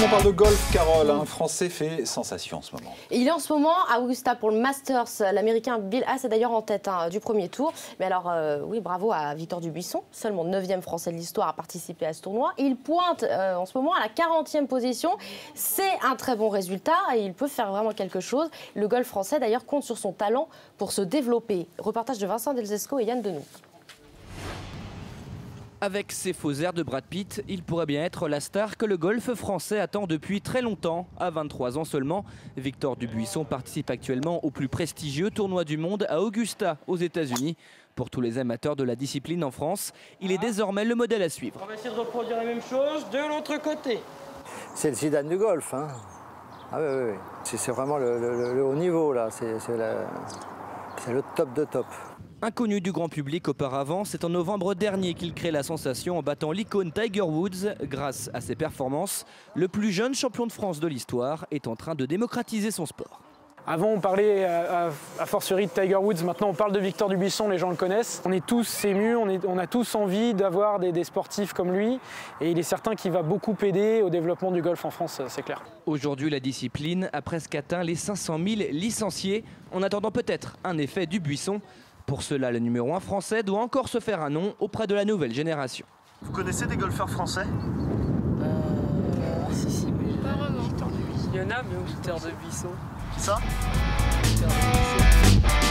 parle de golf, Carole. Un Français fait sensation en ce moment. Et il est en ce moment à Augusta pour le Masters. L'Américain Bill Haas est d'ailleurs en tête du premier tour. Mais alors, oui, bravo à Victor Dubuisson, seulement 9e Français de l'histoire à participer à ce tournoi. Il pointe en ce moment à la 40e position. C'est un très bon résultat et il peut faire vraiment quelque chose. Le golf français, d'ailleurs, compte sur son talent pour se développer. Reportage de Vincent Delzesco et Yann Denou. Avec ses faux airs de Brad Pitt, il pourrait bien être la star que le golf français attend depuis très longtemps. À 23 ans seulement, Victor Dubuisson participe actuellement au plus prestigieux tournoi du monde à Augusta, aux États-Unis. Pour tous les amateurs de la discipline en France, il est désormais le modèle à suivre. On va essayer de reproduire la même chose de l'autre côté. C'est le Zidane du golf. Hein. Ah oui. C'est vraiment le haut niveau, là. C'est le top de top. Inconnu du grand public auparavant, c'est en novembre dernier qu'il crée la sensation en battant l'icône Tiger Woods. Grâce à ses performances, le plus jeune champion de France de l'histoire est en train de démocratiser son sport. Avant, on parlait à fortiori de Tiger Woods. Maintenant, on parle de Victor Dubuisson, les gens le connaissent. On est tous émus, on a tous envie d'avoir des sportifs comme lui. Et il est certain qu'il va beaucoup aider au développement du golf en France, c'est clair. Aujourd'hui, la discipline a presque atteint les 500 000 licenciés, en attendant peut-être un effet Dubuisson. Pour cela, le numéro 1 français doit encore se faire un nom auprès de la nouvelle génération. Vous connaissez des golfeurs français? Si, mais pas vraiment. Il y en a, mais au Victor Dubuisson. Qui ça? Victor Dubuisson.